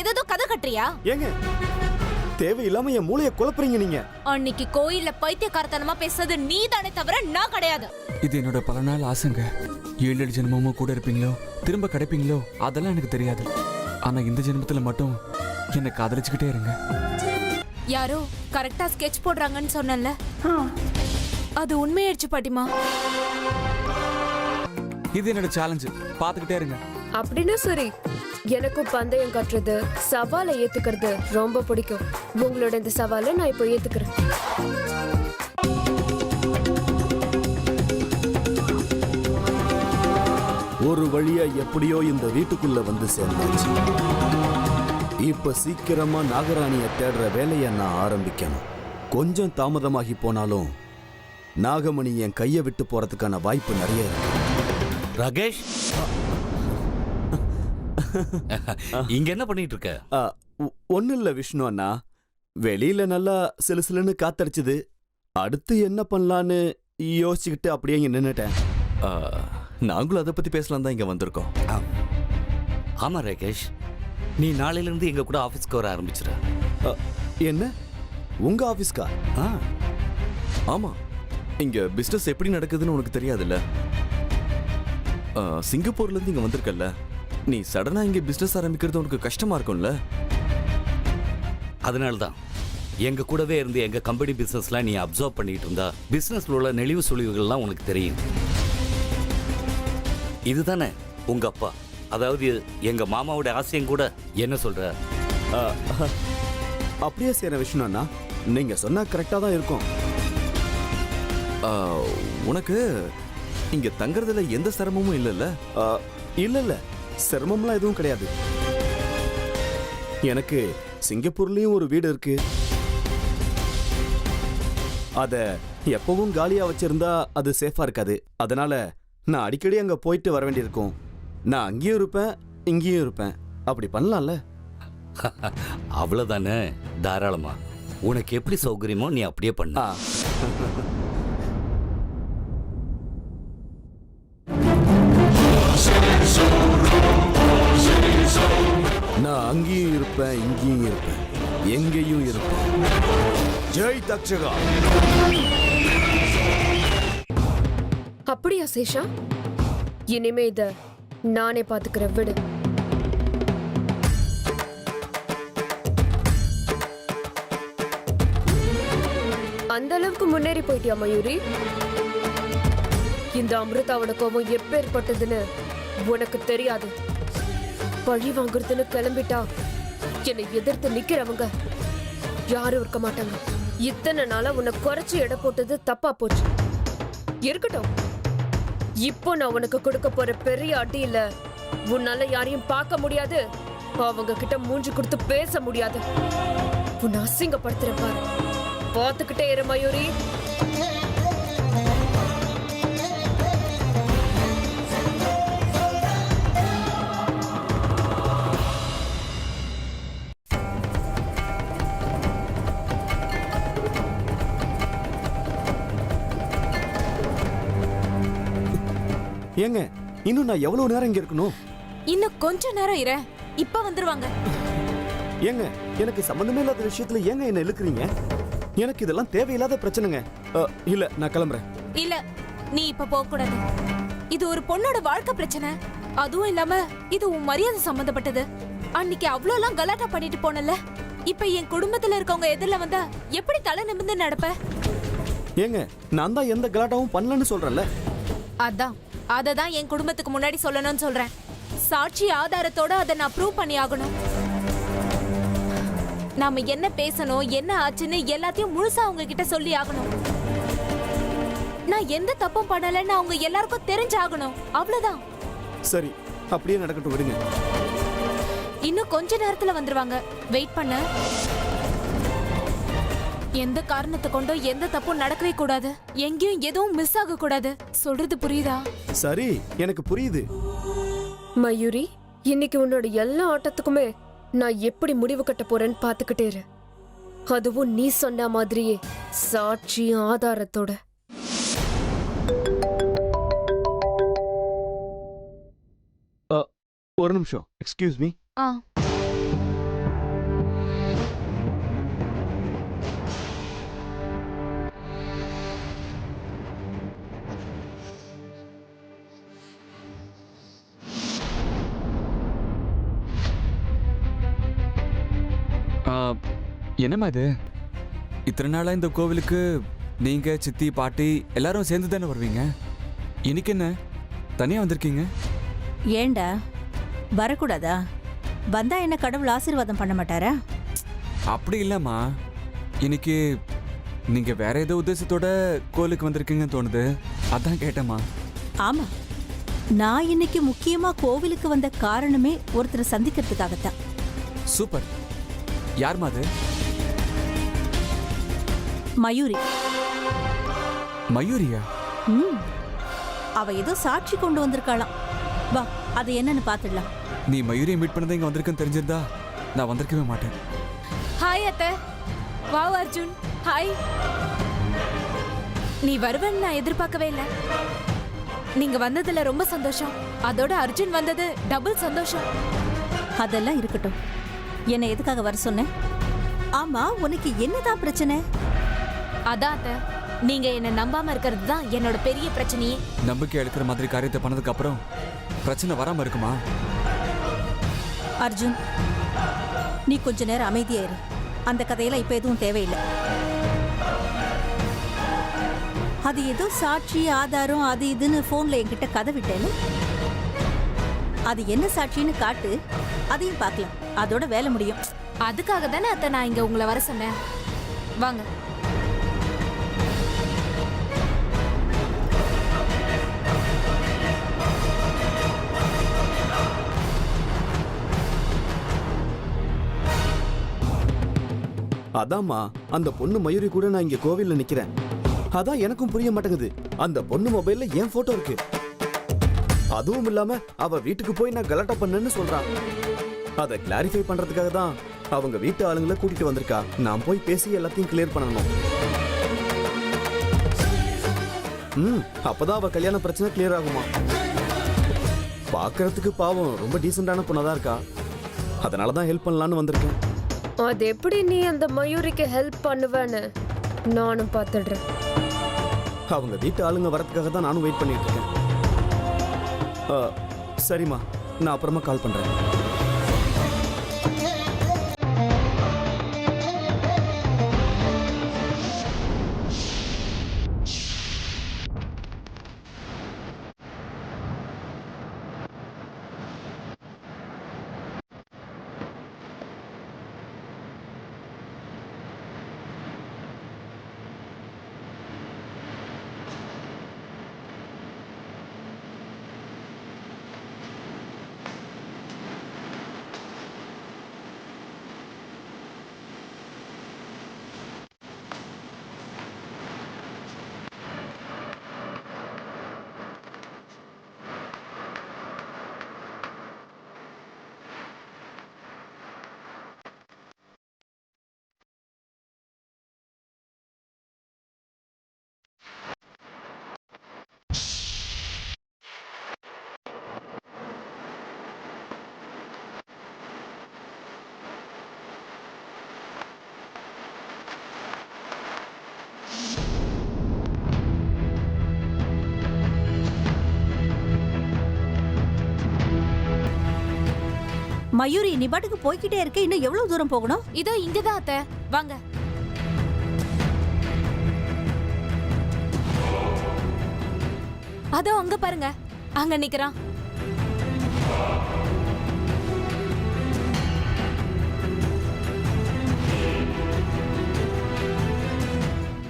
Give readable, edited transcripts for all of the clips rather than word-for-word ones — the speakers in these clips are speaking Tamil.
ஏதோ கதை கட்டுறியா? ஏங்க தேவையில்லாம என் மூளைய குழப்பறீங்க நீங்க. அன்னைக்கு கோயில்ல பைத்தியக்காரத்தனமா பேசுறது நீ தானே தவிர நான் கிடையாது. இது என்னோட பல நாள் ஆசைங்க. 7 ஜென்மமும் கூட இருப்பீங்களோ, திரும்ப கிடைப்பீங்களோ அதெல்லாம் எனக்கு தெரியாது. ஆனா இந்த ஜென்மத்துல மட்டும் என்னை காதலிச்சுக்கிட்டே இருங்க. யாரோ கரெக்டா ஸ்கெட்ச் போடுறாங்கன்னு சொன்னல, அது உண்மையாயிடுச்சு பாட்டிமா. இது என்னோட சேலஞ்சு, பாத்துக்கிட்டே இருங்க. அப்படின்னா சரி, எனக்கும் பந்தயம் கட்டுறது, சவாலை ஏத்துக்கிறது ரொம்ப பிடிக்கும். உங்களோட இந்த சவாலை நான் இப்போ ஏத்துக்கிறேன். ஒரு வழியா எப்படியோ இந்த வீட்டுக்குள்ள வந்து சேர்ந்தாச்சு. இப்ப சீக்கிரமா நாகராணிய தேடுற வேலையை நான் ஆரம்பிக்கணும். கொஞ்சம் தாமதமாகி போனாலும் நாகமணி என் கையை விட்டு போறதுக்கான வாய்ப்பு நிறைய இருக்கு. ராகேஷ், இங்க என்ன பண்ணிட்டு இருக்க? ஒன்னும் இல்ல விஷ்ணு அண்ணா, வெளியில நல்லா சிலுசிலுன்னு காத்தடிச்சுது. அடுத்து என்ன பண்ணலான்னு யோசிச்சுக்கிட்டு அப்படியே இங்க நின்னுட்டேன். நாங்களும் அதை பத்தி பேசலாம் தான் இங்க வந்திருக்கோம். ஆமா ராகேஷ், நீ நாளையில இருந்து எங்க கூட ஆபீஸ்க்கு வர ஆரம்பிச்சிட. என்ன, உங்க ஆபீஸ்கா? ஆமா, இங்க பிசினஸ் எப்படி நடக்குதுன்னு உனக்கு தெரியாதுல்ல. சிங்கப்பூர்ல இருந்து இங்க வந்திருக்கல்ல, நீ சடனா இங்க பிசினஸ் ஆரம்பிக்கிறது உனக்கு கஷ்டமா இருக்கும்ல. அதனால்தான் எங்க கூடவே இருந்து எங்க கம்பெனி பிசினஸ்லாம் நீ அப்சர்வ் பண்ணிட்டு இருந்தா பிசினஸ்ல உள்ள நெளிவு சுழிவுகள்லாம் உனக்கு தெரியும். இதுதானே உங்க அப்பா, அதாவது எங்க மாமாவோட ஆசையும் கூட. என்ன சொல்ற? அப்படியே செய்யற விஷ்ணு அண்ணா, நீங்க சொன்னா கரெக்டா தான் இருக்கும். உனக்கு இங்க தங்கறதுல எந்த சிரமமும் இல்லைல்ல? இல்ல, சிரமம்லாம் எதுவும் கிடையாது. எனக்கு சிங்கப்பூர்லயும் ஒரு வீடு இருக்கு. அத எப்பவும் காலியா வச்சிருந்தா அது சேஃபா இருக்காது. அதனால நான் அடிக்கடி அங்க போயிட்டு வர வேண்டியிருக்கும். நான் அங்கேயும் இருப்பேன், இங்கேயும் இருப்பேன். அப்படி பண்ணலாம்ல? அவ்வளவுதானே, தாராளமா. உனக்கு எப்படி சௌகரியமோ நீ அப்படியே பண்ண. நான் அங்கேயும் இருப்பேன், இங்கேயும் இருப்பேன், எங்கேயும் இருப்பேன். ஜெய் தக்ஷகா. அப்படியா சேஷா? இனிமே இத நானே பாத்துக்கிறேன், விடு. அந்த அளவுக்கு முன்னேறி போயிட்டியா மயூரி? இந்த அமிர்தாவோட கோபம் எப்பேற்பட்டதுன்னு உனக்கு தெரியாது. பழி வாங்குறதுன்னு கிளம்பிட்டா என்னை எதிர்த்து நிக்கிறவங்க யாரும் இருக்க மாட்டாங்க. இத்தனை நாளா உன்னை குறைச்சு எடை போட்டது தப்பா போச்சு. இருக்கட்டும், இப்போ நான் உனக்கு கொடுக்க போற பெரிய அடி இல்ல. உன்னால யாரையும் பார்க்க முடியாது, அவங்க கிட்ட மூஞ்சி கொடுத்து பேச முடியாது. உன்னை அசிங்கப்படுத்துறேன் பாரு. பார்த்துக்கிட்டே இரு மயூரி. ஏங்க, இன்னும் நான் எவ்வளவு நேரம் இங்க இருக்கணும்? இன்னும் கொஞ்ச நேரம் இரு, இப்ப வந்துருவாங்க. ஏங்க, எனக்கு சம்பந்தமே இல்லாத விஷயத்துல ஏங்க என்ன இழுக்குறீங்க? எனக்கு இதெல்லாம் தேவையில்லாத பிரச்சனைங்க. இல்ல, நான் கிளம்புறேன். இல்ல, நீ இப்ப போக கூடாது. இது ஒரு பொண்ணோட வாழ்க்கை பிரச்சனை. அதுவும் இல்லாம இது உன் மரியாதை சம்பந்தப்பட்டது. அன்னைக்கு அவ்வளோலாம் கலாட்டா பண்ணிட்டு போனல, இப்ப என் குடும்பத்துல இருக்கவங்க எதிரில வந்தா எப்படி தலை நிமிர்ந்து நடப்ப? ஏங்க, நான் தான் எந்த கலாட்டாவும் பண்ணலன்னு சொல்றேன்ல. அததான் என் குடும்பத்துக்கு முன்னாடி சொல்லணும்னு சொல்றேன். சாட்சி ஆதாரத்தோட அதை நான் ப்ரூவ் பண்ணி ஆகணும். நாம என்ன பேசணும், என்ன ஆச்சுன்னு எல்லாத்தையும் முழுசா அவங்க கிட்ட சொல்லி ஆகணும். நான் எந்த தப்பும் பண்ணலன்னு அவங்க எல்லாருக்கும் தெரிஞ்சாகணும். அவ்வளவுதான். சரி, அப்படியே நடக்கட்டும், விடுங்க. இன்னும் கொஞ்ச நேரத்துல வந்துருவாங்க, வெயிட் பண்ண. எந்த காரணத்தை கொண்டோ எந்த தப்பும் நடக்கவே கூடாது. எங்கேயும் எதுவும் மிஸ் ஆக கூடாது. சொல்றது புரியுதா? சரி, எனக்கு புரியுது. மயூரி, இன்னைக்கு உன்னோட எல்லா ஆட்டத்துக்குமே நான் எப்படி முடிவு கட்ட போறேன்னு பாத்துக்கிட்டே இரு. அதுவும் நீ சொன்ன மாதிரியே சாட்சி ஆதாரத்தோட. ஒரு நிமிஷம், எக்ஸ்கியூஸ் மீ. என்னம்மா இது இத்தனை நாளாக இந்த கோவிலுக்கு நீங்க சித்தி பாட்டி எல்லாரும் சேர்ந்து தானே வருவீங்க இன்னைக்கு என்ன தனியாக வந்திருக்கீங்க ஏண்டா வரக்கூடாதா வந்தா என்ன கடவுள் ஆசீர்வாதம் பண்ண மாட்டாரா? அப்படி இல்லைம்மா இன்னைக்கு நீங்க வேற ஏதோ உத்தேசத்தோட கோவிலுக்கு வந்திருக்கீங்கன்னு தோணுது அதான் கேட்டேம்மா. ஆமா, நான் இன்னைக்கு முக்கியமா கோவிலுக்கு வந்த காரணமே ஒருத்தரை சந்திக்கிறதுக்காகத்தான். சூப்பர். யாரும்மா அது? மயூரி. மயூரியா? ம், அவ ஏதோ சாட்சி கொண்டு வந்திருக்காளாம். வா, அது என்னன்னு பாத்துடலாம். நீ மயூரியை மீட் பண்ணதை இங்க வந்திருக்கேன்னு தெரிஞ்சிருந்தா நான் வந்திருக்கவே மாட்டேன். ஹாய் அத்தை. Wow Arjun, hi. நீ வருவன்னு நான் எதிர்பார்க்கவே இல்லை. நீங்க வந்ததுல ரொம்ப சந்தோஷம். அதோட அர்ஜுன் வந்தது டபுள் சந்தோஷம். அதெல்லாம் இருக்கட்டும். என்னை எதுக்காக வர சொன்னேன்? ஆமா, உனக்கு என்னதான் பிரச்சனை? அதான் அத்தை, நீங்க என்ன நம்பாம இருக்கிறது தான் என்னோட பெரிய பிரச்சனையே. நம்பிக்கை எடுக்கிற மாதிரி காரியத்தை பண்ணதுக்கு அப்புறம் பிரச்சனை வராம இருக்குமா? அர்ஜுன், நீ கொஞ்ச நேரம் அமைதியா இரு. அந்த கதையெல்லாம் இப்ப எதுவும் தேவையில்லை. அது ஏதோ சாட்சி ஆதாரம் அது இதுன்னு போன்ல என்கிட்ட கதை விட்டேன்னு. அது என்ன சாட்சின்னு காட்டு, அதையும் பார்க்கலாம். அதோட வேலை முடியும். அதுக்காக தானே அத்தை நான் இங்க உங்களை வர சொன்னேன். வாங்க. அதாம்மா, அந்த பொண்ணு மயூரி கூட நான் இங்க கோவில்ல நிக்கிறேன். அதான் எனக்கும் புரிய மாட்டேங்குது. அந்த பொண்ணு மொபைல்ல என் போட்டோ இருக்கு. அதுவும் இல்லாம அவ வீட்டுக்கு போய் நான் கலாட்டா பண்ணேன்னு சொல்றான். அதை கிளாரிஃபை பண்றதுக்காக தான் அவங்க வீட்டு ஆளுங்களை கூட்டிட்டு வந்திருக்கா. நான் போய் பேசி எல்லாத்தையும் கிளியர் பண்ணணும். அப்பதான் அவ கல்யாண பிரச்சனை கிளியர் ஆகுமா. பாக்குறதுக்கு பாவம் ரொம்ப டீசென்டான பொண்ணாதான் இருக்கா. அதனாலதான் ஹெல்ப் பண்ணலான்னு வந்திருக்கேன். அது எப்படி நீ அந்த மயூரிக்கு ஹெல்ப் பண்ணுவேன்னு நானும் பார்த்துடுறேன். அவங்க வீட்டு ஆளுங்க வரதுக்காக தான் நானும் வெயிட் பண்ணிட்டு இருக்கேன். சரிம்மா, நான் அப்புறமா கால் பண்றேன். மயூரி, நீ பாட்டுக்கு போய்கிட்டே இருக்க. இன்னும் எவ்வளவு தூரம் போகணும்? இதோ இங்கதான் அத்தை, வாங்க. அதோ அங்க பாருங்க, அங்க நிக்கிறான்.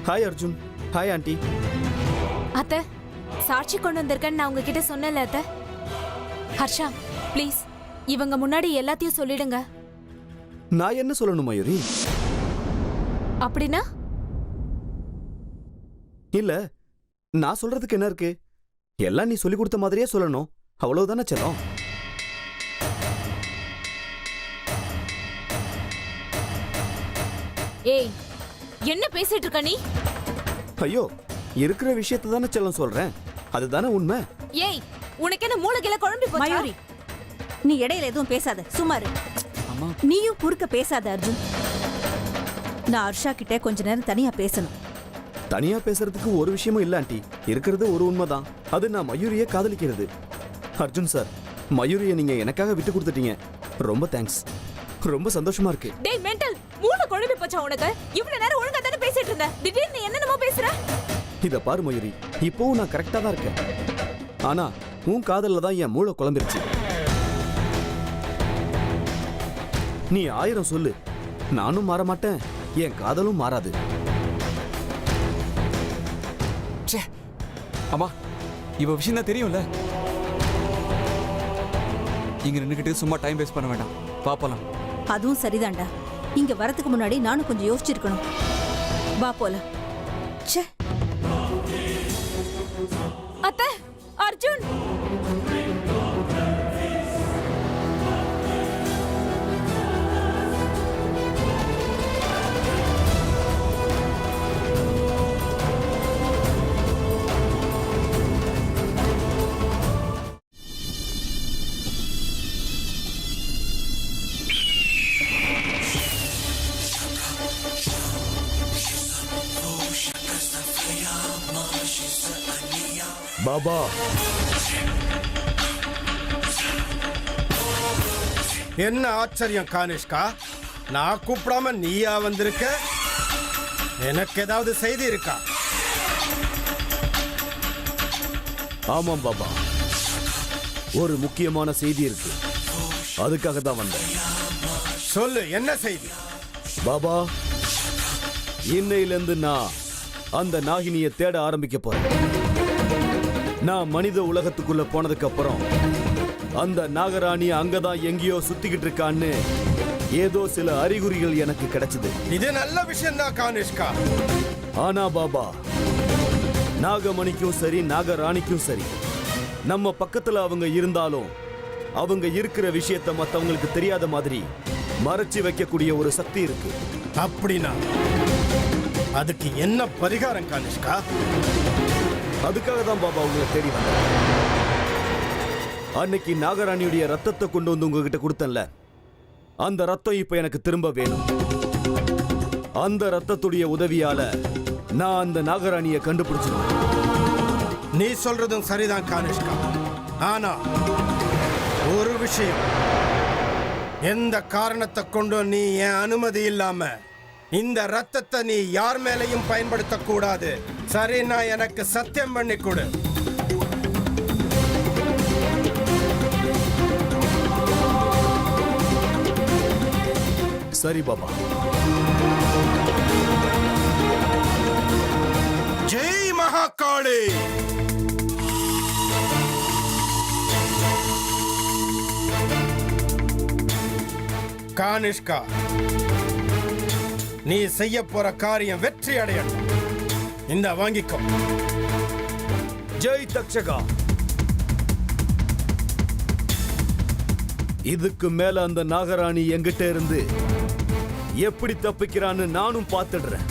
ஹாய் அர்ஜுன். Hi aunty. அத்தை, சாட்சி கொண்டு வந்திருக்கேன்னு நான் உங்ககிட்ட சொன்னேன்ல அத்தை. ஹர்ஷா, ப்ளீஸ் இவங்க முன்னாடி எல்லாத்தையும் சொல்லிடுங்க. நான் என்ன சொல்லணும் மயூரி? அப்படின்னா? இல்ல, நான் சொல்றதுக்கு என்ன இருக்கு? எல்லாம் நீ சொல்லி கொடுத்த மாதிரியே சொல்லணும். அவ்வளவுதானே செல்லம். ஏய், என்ன பேசிட்டு இருக்க நீ? ஐயோ, இருக்கிற விஷயத்தை தானே செல்லம் சொல்றேன். அதுதானே உண்மை. ஏய், உனக்கு என்ன மூளைகில குழம்பி போச்சா? மயூரி, நீ இடையில எதுவும் பேசாத, சுமாரு. அம்மா, நீயும் குறுக்க பேசாத அர்ஜுன். நான் ஹர்ஷா கிட்ட கொஞ்ச நேரம் தனியா பேசணும். தனியா பேசுறதுக்கு ஒரு விஷயமும் இல்ல ஆண்டி. இருக்கிறது ஒரு உண்மைதான். அது நான் மயூரியை காதலிக்கிறது. அர்ஜுன் சார், மயூரியை நீங்க எனக்காக விட்டு கொடுத்துட்டீங்க. ரொம்ப தேங்க்ஸ். ரொம்ப சந்தோஷமா இருக்கு. டேய் மெண்டல், குழம்பி போச்சா உனக்கு? இவ்வளவு நேரம் ஒழுங்கா தானே பேசிட்டு இருந்த, திடீர்னு என்னென்னமோ பேசுற? இத பாரு மயூரி, இப்போவும் நான் கரெக்டா தான் இருக்கேன். ஆனா உன் காதல்ல தான் என் மூளை குழம்பிருச்சு. நீ 1000 சொல்லு, நானும் மாற மாட்டேன், என் காதலும் மாறாது. ச்சே அம்மா, இவ விஷயம் தான் தெரியும்ல. இங்க நின்னுக்கிட்டு சும்மா டைம் வேஸ்ட் பண்ண வேண்டாம், வா போலாம். அதுவும் சரிதான்டா. இங்க வரதுக்கு முன்னாடி நானும் கொஞ்சம் யோசிச்சிருக்கணும். வா போலாம். ச்சே. அத்தை, அர்ஜுன். பாபா, என்ன ஆச்சரியம் கானிஷ்கா, நான் கூப்பிடாம நீயா வந்திருக்க? எனக்கு ஏதாவது செய்தி இருக்கா? ஆமாம் பாபா, ஒரு முக்கியமான செய்தி இருக்கு, அதுக்காக தான் வந்தேன். சொல்லு, என்ன செய்தி? பாபா, இன்னையிலிருந்து நான் அந்த நாகினியை தேட ஆரம்பிக்க போறேன். நான் மனித உலகத்துக்குள்ள போனதுக்கு அப்புறம் அந்த நாகராணி அங்கதான் எங்கேயோ சுத்திக்கிட்டு இருக்கான்னு ஏதோ சில அறிகுறிகள் எனக்கு கிடைச்சது. இது நல்ல விஷயம் தான் கானிஷ்கா. ஆனா பாபா, நாகமணிக்கும் சரி நாகராணிக்கும் சரி, நம்ம பக்கத்துல அவங்க இருந்தாலும் அவங்க இருக்கிற விஷயத்தை மத்தவங்களுக்கு தெரியாத மாதிரி மறைச்சு வைக்கக்கூடிய ஒரு சக்தி இருக்கு. அப்படின்னா அதுக்கு என்ன பரிகாரம் கானிஷ்கா? அதுக்காக தான் பாபா உங்களை தேடி வந்தேன். அன்னைக்கு நாகராணியுடைய ரத்தத்தை கொண்டு வந்து உங்ககிட்ட கொடுத்தேன்ல, அந்த ரத்தம் இப்ப எனக்கு திரும்ப வேணும். அந்த ரத்தத்துடைய உதவியால நான் அந்த நாகராணியை கண்டுபிடிச்சிருவேன். நீ சொல்றதும் சரிதான் கானிஷ்கா. ஆனா ஒரு விஷயம், எந்த காரணத்தை கொண்டு நீ என் அனுமதி இல்லாம இந்த ரத்தத்தை நீ யார் மேலையும் பயன்படுத்த கூடாது. சரி, நான் எனக்கு சத்தியம் பண்ணி கொடு. சரி பாபா. ஜெய் மகாகாளி. கானிஷ்கா, நீ செய்ய போற காரியம் வெற்றி அடையணும். இந்த வாங்கிக்கோ. ஜெய் தக்ஷகா. இதுக்கு மேல அந்த நாகராணி எங்கிட்ட இருந்து எப்படி தப்பிக்கிறான்னு நானும் பார்த்துடுறேன்.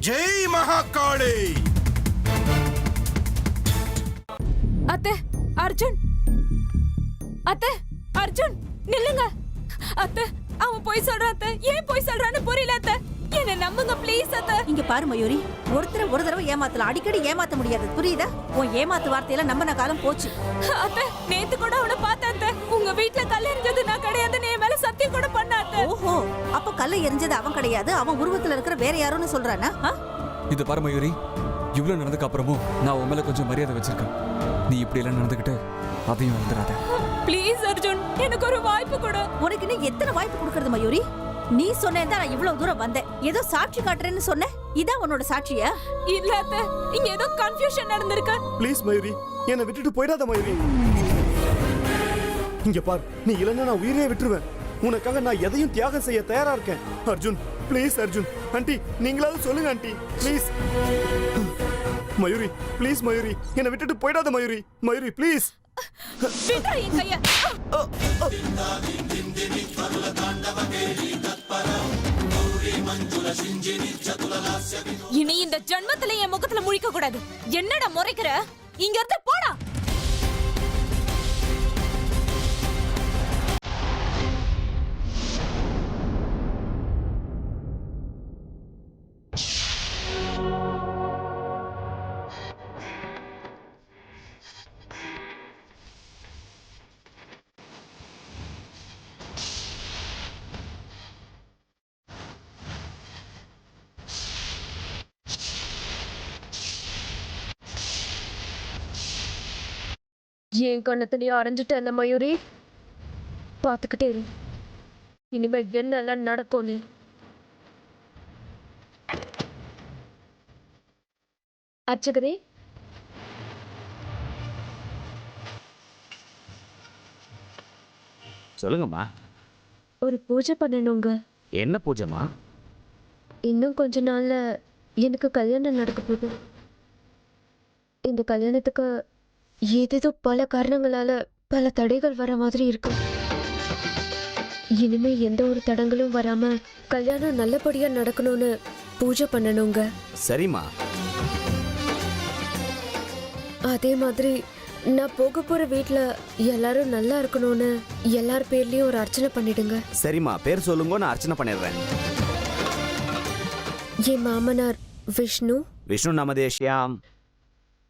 ஜெய் மகாகாளி. அத்தை, அர்ஜுன். அத்தை, அர்ஜுன், நில்லுங்க. அத்தை, அவன் போய் சொல்றான் அத்தை. ஏன் போய் சொல்றான்னு புரியல அத்தை. என்ன நம்புங்க ப்ளீஸ் அத்தை. இங்க பாரு மயூரி, ஒருத்தர ஒரு தடவை ஏமாத்தலாம், அடிக்கடி ஏமாத்த முடியாது, புரியுதா? உன் ஏமாத்து வார்த்தையில நம்பின காலம் போச்சு. அத்தை, நேத்து கூட அவனை பார்த்தேன் அத்தை. உங்க வீட்ல கல் எரிஞ்சது நான் கிடையாதுன்னு என் மேல சத்தியம் கூட பண்ண அத்தை. ஓஹோ, அப்ப கல்ல எரிஞ்சது அவன் கிடையாது, அவன் உருவத்துல இருக்கிற வேற யாரோன்னு சொல்றானா? இது பாரு மயூரி, இவ்வளவு நடந்ததுக்கு அப்புறமும் நான் உன் மேல கொஞ்சம் மரியாதை வச்சிருக்கேன். நீ இப்படி எல்லாம் நடந்துக்கிட்டு அதையும் வந்துடாத. ப்ளீஸ் அர்ஜுன், எனக்கு ஒரு வாய்ப்பு கொடு. உனக்கு இன்னும் எத்தனை வாய்ப்பு கொடுக்கறது மயூரி? நீ சொன்னேன் தான் நான் இவ்வளவு தூரம் வந்தேன். ஏதோ சாட்சி காட்டுறேன்னு சொன்ன, இதான் உன்னோட சாட்சியா? இல்ல அத்தை, இங்க ஏதோ கன்ஃபியூஷன் நடந்திருக்கு. ப்ளீஸ் மயூரி, என்னை விட்டுட்டு போயிடாத மயூரி. இங்க பார், நீ இல்லைன்னா நான் உயிரே விட்டுருவேன். உனக்காக நான் எதையும் தியாகம் செய்ய தயாரா இருக்கேன். அர்ஜுன், ப்ளீஸ் அர்ஜுன். ஆண்டி, நீங்களாவது சொல்லுங்க aunty, please. Mayuri, please Mayuri, என்னை விட்டுட்டு போயிடாத மயூரி. மயூரி, ப்ளீஸ். விட்றா என் கைய. இனி இந்த ஜன்மத்துல என் முகத்துல முழிக்க கூடாது. என்னடா முறைக்கிற? இங்க இருந்து போடா. என் கண்ணத்திலேயே அரைஞ்சிட்டேன் மயூரி. பார்த்துக்கிட்டே இரு, இனிமே என்னெல்லாம் நடக்கும்னு. அர்ச்சகரே, சொல்லுங்கம்மா. ஒரு பூஜை பண்ணணுங்க. என்ன பூஜைமா? இன்னும் கொஞ்ச நாள்ல எனக்கு கல்யாணம் நடக்க போகுது. இந்த கல்யாணத்துக்கு ஏதேதோ பல காரணங்களால பல தடைகள் வர மாதிரி இருக்கு. இனிமே எந்த ஒரு தடங்களும் வராம கல்யாணம் நல்லபடியா நடக்கணும்னு பூஜை பண்ணணுங்க. சரிம்மா. அதே மாதிரி நான் போக போற வீட்ல எல்லாரும் நல்லா இருக்கணும்னு எல்லார் பேர்லயும் ஒரு அர்ச்சனை பண்ணிடுங்க. சரிம்மா, பேர் சொல்லுங்க, நான் அர்ச்சனை பண்ணிடுறேன். என் மாமனார் விஷ்ணு, விஷ்ணு நாமதேஷ்யாம்.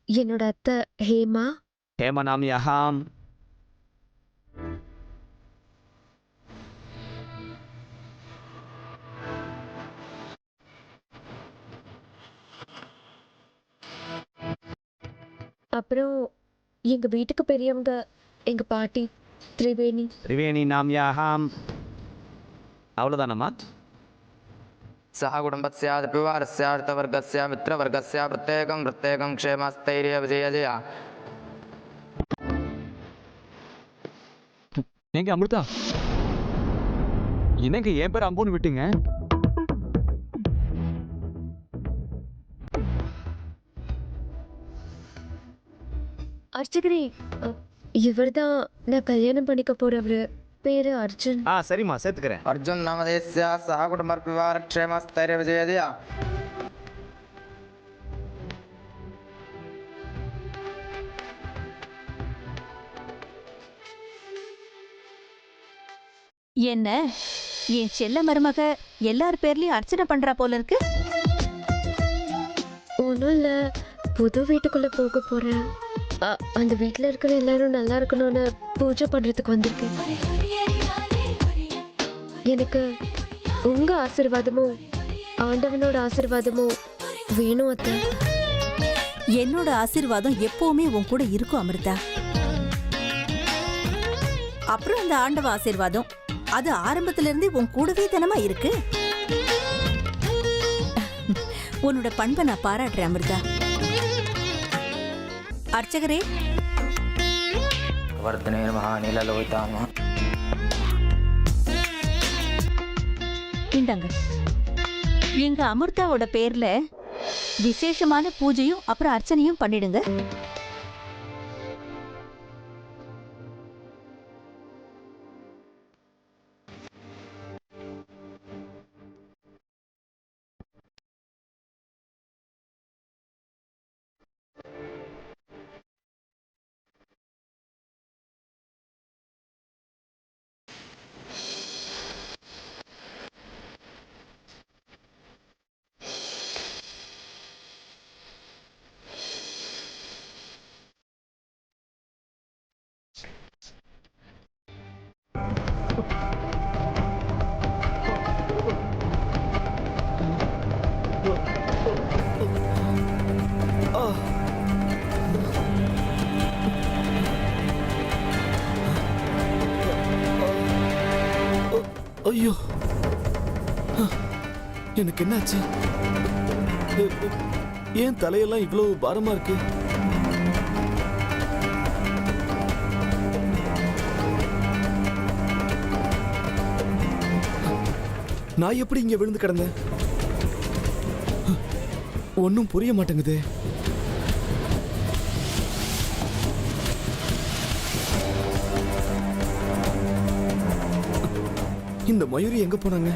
என்னோட அத்தை ஹேமா, ஹேமநாம் யஹாம். அப்புறம் எங்க வீட்டுக்கு பெரியவங்க எங்க பாட்டி திரிவேணி. திரிவேணி நாம் யஹாம். அவ்வளோதானம்மா? सह कुटुम्बस्यादपि वारस्यार्थवर्गस्य मित्रवर्गस्य प्रत्येकं क्षेमस्थैर्य विजयजया. ஏங்க அமிர்தா, என்னங்க என் பேர் அம்புன்னு விட்டீங்க? அர்ச்சகரே, இவர்தான் நான் கல்யாணம் பண்ணிக்க போறவரு. பேரு அர்ஜுன். சரிம்மா, சேர்த்துக்கிறேன். अर्जुन नामधेयस्य सह कुटुम्बर्पि क्षेमस्थैर्य विजयजया. என்ன என் செல்ல மருமக எல்லார் பேர்லயும் அர்ச்சனை பண்றா போல இருக்கு. ஒன்றும் இல்லை, புது வீட்டுக்குள்ள போக போறேன். அந்த வீட்டில் இருக்கிற எல்லாரும் நல்லா இருக்கணும்னு பூஜை பண்றதுக்கு வந்திருக்கேன். எனக்கு உங்க ஆசீர்வாதமும் ஆண்டவனோட ஆசீர்வாதமும் வேணும் அத்தை. என்னோட ஆசீர்வாதம் எப்பவுமே உன் கூட இருக்கும் அமிர்தா. அப்புறம் அந்த ஆண்டவ ஆசீர்வாதம் அது ஆரம்பத்துல இருந்தே உன் கூடவே தானமா இருக்கு. உன்னோட பண்பை நான் பாராட்டுறேன் அமிர்தா. அர்ச்சகரே, वर्धने महानीलोहितात्मा. இந்தாங்க. எங்க அமிர்தாவோட பேர்ல விசேஷமான பூஜையும் அப்புறம் அர்ச்சனையும் பண்ணிடுங்க. ஐயோ, எனக்கு என்னாச்சு? ஏன் தலையெல்லாம் இவ்வளவு பாரமா இருக்கு? நான் எப்படி இங்க விழுந்து கிடந்தேன்? ஒன்னும் புரிய மாட்டேங்குதே. இந்த மயூரி எங்க போனாங்க?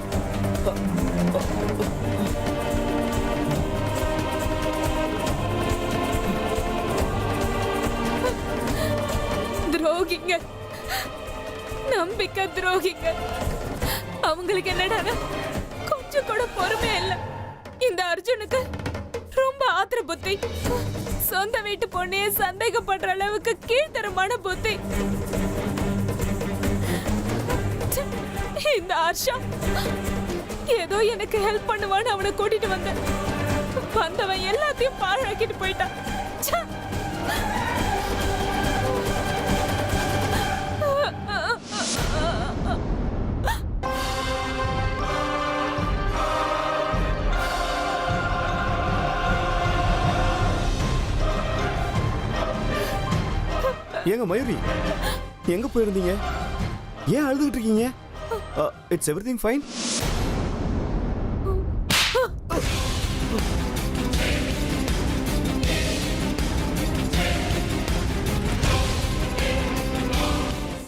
துரோகிங்க, நம்பிக்கை துரோகிங்க. அவங்களுக்கு என்னடா கொஞ்சம் கூட பொறுமை இல்ல. இந்த அர்ஜுனுக்கு ரொம்ப ஆத்திர புத்தி. சொந்த வீட்டு பொண்ணையே சந்தேகப்படுற அளவுக்கு கீழ்த்தரமான புத்தி. இந்த ஆர்ஷா ஏதோ எனக்கு ஹெல்ப் பண்ணுவான்னு அவனை கூட்டிட்டு வந்தவன் எல்லாத்தையும் பாழாக்கிட்டு போயிட்டான். ஏங்க மயூரி எங்க போயிருந்தீங்க? ஏன் அழுதுகிட்டு இருக்கீங்க? It's everything fine.